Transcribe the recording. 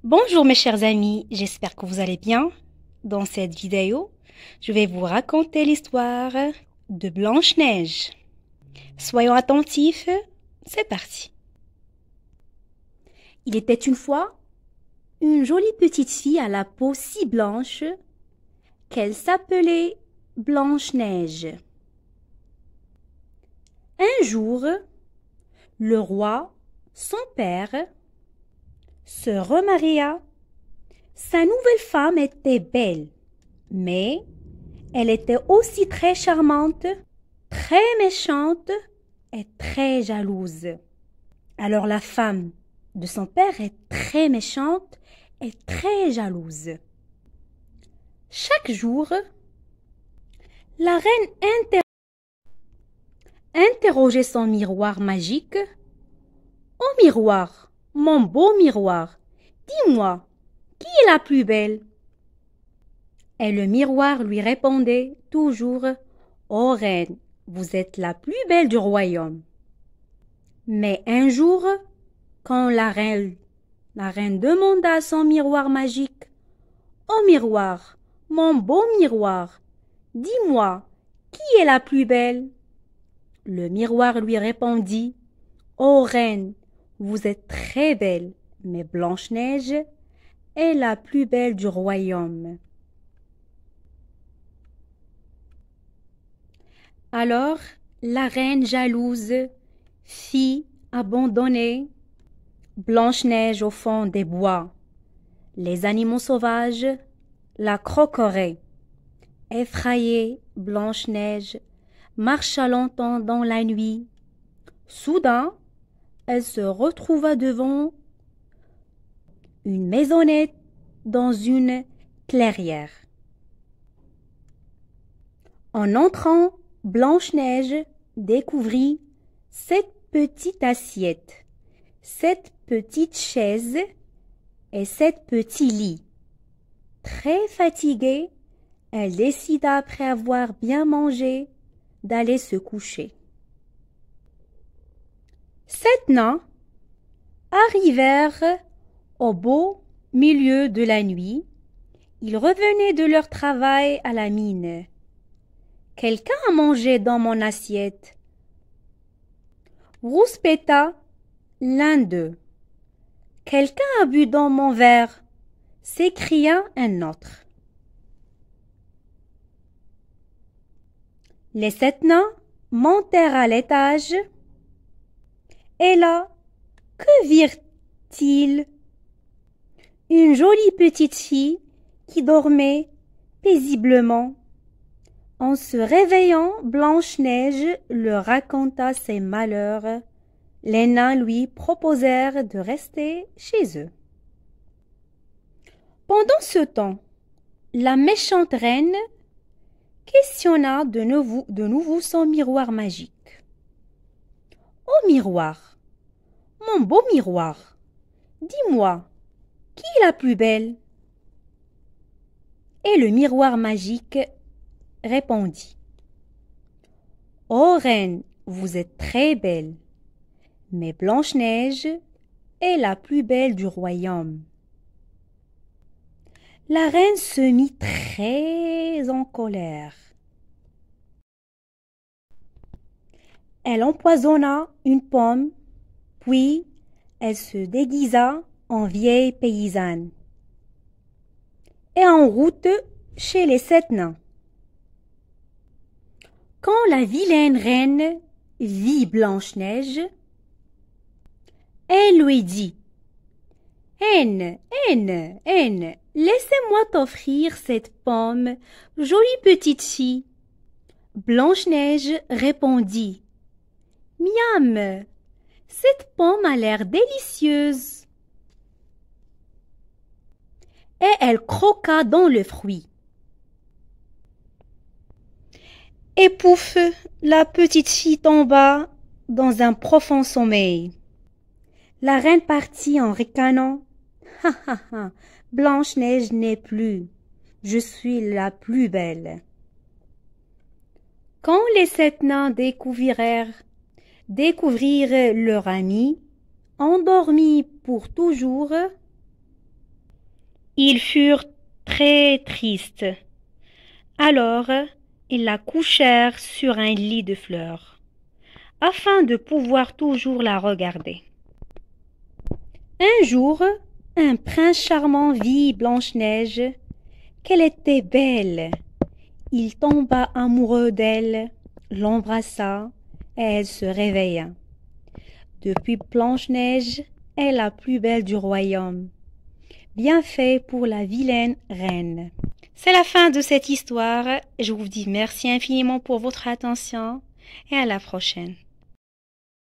Bonjour mes chers amis, j'espère que vous allez bien. Dans cette vidéo, je vais vous raconter l'histoire de Blanche-Neige. Soyons attentifs, c'est parti. Il était une fois une jolie petite fille à la peau si blanche qu'elle s'appelait Blanche-Neige. Un jour, le roi, son père, se remaria. Sa nouvelle femme était belle, mais elle était aussi très charmante, très méchante et très jalouse. Alors la femme de son père est très méchante et très jalouse. Chaque jour, la reine interrogeait son miroir magique. « Oh miroir, mon beau miroir, dis-moi, qui est la plus belle ?» Et le miroir lui répondait toujours « Ô reine, vous êtes la plus belle du royaume. » Mais un jour, quand la reine demanda à son miroir magique « Ô miroir, mon beau miroir, dis-moi, qui est la plus belle ?» Le miroir lui répondit « Ô reine, vous êtes très belle, mais Blanche-Neige est la plus belle du royaume. » Alors la reine jalouse fit abandonner Blanche-Neige au fond des bois. Les animaux sauvages la croqueraient. Effrayée, Blanche-Neige marcha longtemps dans la nuit. Soudain, elle se retrouva devant une maisonnette dans une clairière. En entrant, Blanche-Neige découvrit cette petite assiette, cette petite chaise et cette petit lit. Très fatiguée, elle décida, après avoir bien mangé, d'aller se coucher. 7 nains arrivèrent au beau milieu de la nuit. Ils revenaient de leur travail à la mine. « Quelqu'un a mangé dans mon assiette ?» rouspéta l'un d'eux. « Quelqu'un a bu dans mon verre ?» s'écria un autre. Les 7 nains montèrent à l'étage. Et là, que virent-ils? Une jolie petite fille qui dormait paisiblement. En se réveillant, Blanche-Neige leur raconta ses malheurs. Les nains lui proposèrent de rester chez eux. Pendant ce temps, la méchante reine questionna de nouveau son miroir magique. « Ô miroir, mon beau miroir, dis-moi, qui est la plus belle ?» Et le miroir magique répondit « Ô reine, vous êtes très belle, mais Blanche-Neige est la plus belle du royaume. » La reine se mit très en colère. Elle empoisonna une pomme, puis elle se déguisa en vieille paysanne et en route chez les 7 nains. Quand la vilaine reine vit Blanche-Neige, elle lui dit « Haine, haine, haine, laissez-moi t'offrir cette pomme, jolie petite fille. » Blanche-Neige répondit « Miam, cette pomme a l'air délicieuse. » Et elle croqua dans le fruit. Et pouf, la petite fille tomba dans un profond sommeil. La reine partit en ricanant. « Ha ha ha, Blanche-Neige n'est plus. Je suis la plus belle. » Quand les 7 nains découvrirent leur ami, endormi pour toujours, Ils furent très tristes. Alors, ils la couchèrent sur un lit de fleurs, afin de pouvoir toujours la regarder. Un jour, un prince charmant vit Blanche-Neige, qu'elle était belle. Il tomba amoureux d'elle, l'embrassa, et elle se réveilla. Depuis Blanche-Neige est la plus belle du royaume. Bien fait pour la vilaine reine. C'est la fin de cette histoire. Je vous dis merci infiniment pour votre attention et à la prochaine.